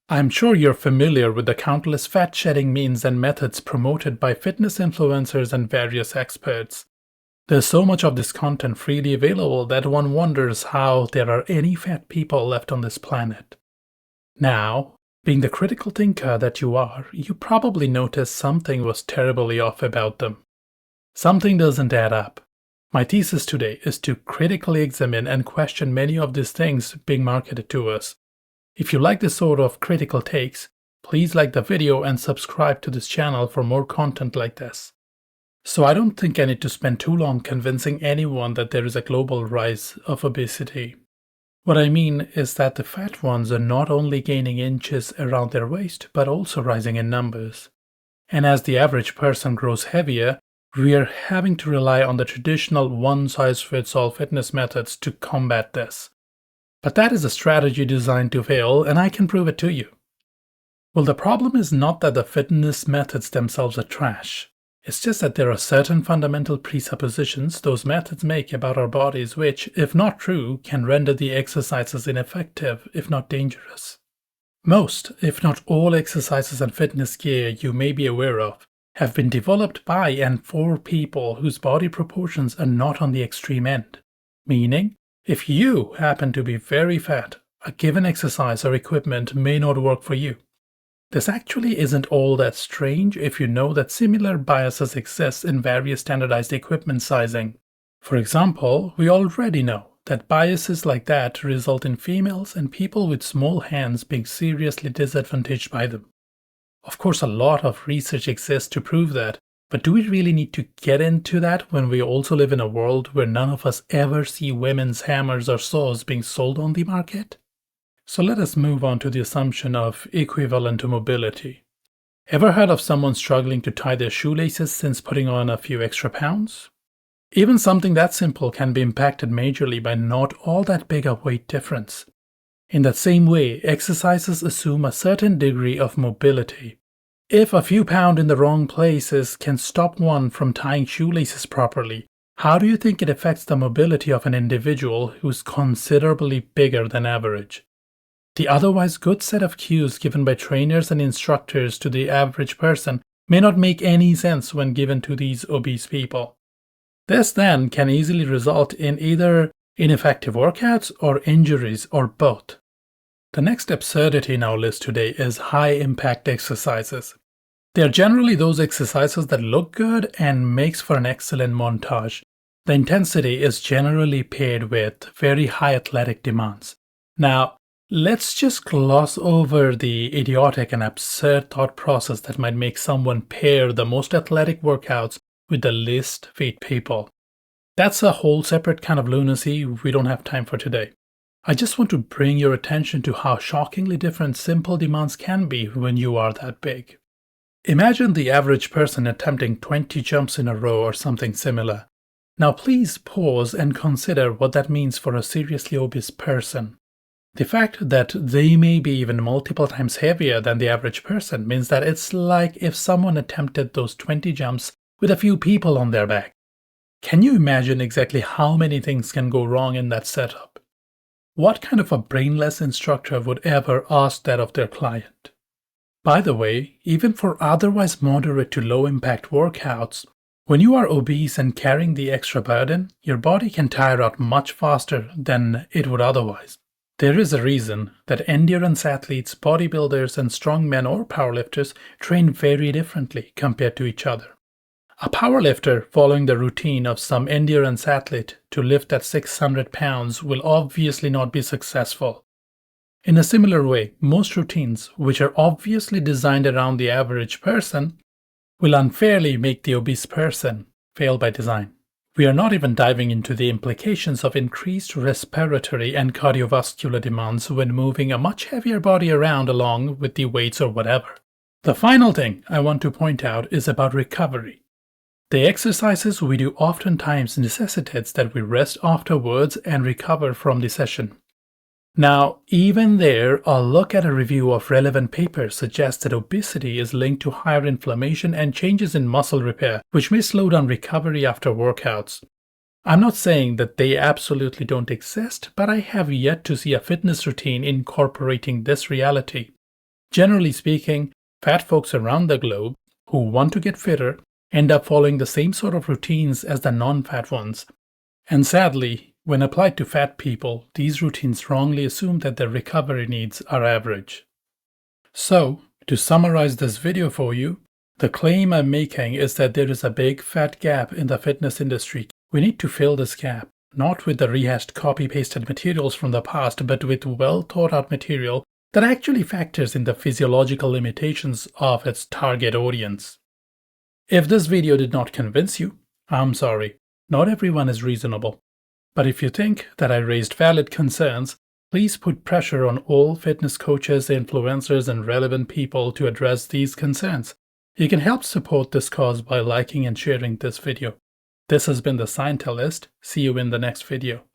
I'm sure you're familiar with the countless fat-shedding means and methods promoted by fitness influencers and various experts. There's so much of this content freely available that one wonders how there are any fat people left on this planet. Now, being the critical thinker that you are, you probably noticed something was terribly off about them. Something doesn't add up. My thesis today is to critically examine and question many of these things being marketed to us. If you like this sort of critical takes, please like the video and subscribe to this channel for more content like this. So I don't think I need to spend too long convincing anyone that there is a global rise of obesity. What I mean is that the fat ones are not only gaining inches around their waist, but also rising in numbers. And as the average person grows heavier, we are having to rely on the traditional one-size-fits-all fitness methods to combat this. But that is a strategy designed to fail, and I can prove it to you. Well, the problem is not that the fitness methods themselves are trash. It's just that there are certain fundamental presuppositions those methods make about our bodies which, if not true, can render the exercises ineffective, if not dangerous. Most, if not all exercises and fitness gear you may be aware of have been developed by and for people whose body proportions are not on the extreme end. Meaning, if you happen to be very fat, a given exercise or equipment may not work for you. This actually isn't all that strange if you know that similar biases exist in various standardized equipment sizing. For example, we already know that biases like that result in females and people with small hands being seriously disadvantaged by them. Of course, a lot of research exists to prove that, but do we really need to get into that when we also live in a world where none of us ever see women's hammers or saws being sold on the market? So let us move on to the assumption of equivalent to mobility. Ever heard of someone struggling to tie their shoelaces since putting on a few extra pounds? Even something that simple can be impacted majorly by not all that big a weight difference. In that same way, exercises assume a certain degree of mobility. If a few pounds in the wrong places can stop one from tying shoelaces properly, how do you think it affects the mobility of an individual who's considerably bigger than average? The otherwise good set of cues given by trainers and instructors to the average person may not make any sense when given to these obese people. This then can easily result in either ineffective workouts or injuries or both. The next absurdity in our list today is high-impact exercises. They are generally those exercises that look good and makes for an excellent montage. The intensity is generally paired with very high athletic demands. Now, let's just gloss over the idiotic and absurd thought process that might make someone pair the most athletic workouts with the least fit people. That's a whole separate kind of lunacy we don't have time for today. I just want to bring your attention to how shockingly different simple demands can be when you are that big. Imagine the average person attempting 20 jumps in a row or something similar. Now please pause and consider what that means for a seriously obese person. The fact that they may be even multiple times heavier than the average person means that it's like if someone attempted those 20 jumps with a few people on their back. Can you imagine exactly how many things can go wrong in that setup? What kind of a brainless instructor would ever ask that of their client? By the way, even for otherwise moderate to low impact workouts, when you are obese and carrying the extra burden, your body can tire out much faster than it would otherwise. There is a reason that endurance athletes, bodybuilders, and strongmen or powerlifters train very differently compared to each other. A powerlifter following the routine of some endurance athlete to lift at 600 pounds will obviously not be successful. In a similar way, most routines, which are obviously designed around the average person, will unfairly make the obese person fail by design. We are not even diving into the implications of increased respiratory and cardiovascular demands when moving a much heavier body around along with the weights or whatever. The final thing I want to point out is about recovery. The exercises we do oftentimes necessitates that we rest afterwards and recover from the session. Now, even there, a look at a review of relevant papers suggests that obesity is linked to higher inflammation and changes in muscle repair, which may slow down recovery after workouts. I'm not saying that they absolutely don't exist, but I have yet to see a fitness routine incorporating this reality. Generally speaking, fat folks around the globe who want to get fitter end up following the same sort of routines as the non-fat ones. And sadly, when applied to fat people, these routines wrongly assume that their recovery needs are average. So, to summarize this video for you, the claim I'm making is that there is a big fat gap in the fitness industry. We need to fill this gap, not with the rehashed copy-pasted materials from the past, but with well-thought-out material that actually factors in the physiological limitations of its target audience. If this video did not convince you, I'm sorry, not everyone is reasonable. But if you think that I raised valid concerns, please put pressure on all fitness coaches, influencers, and relevant people to address these concerns. You can help support this cause by liking and sharing this video. This has been the Scientist. See you in the next video.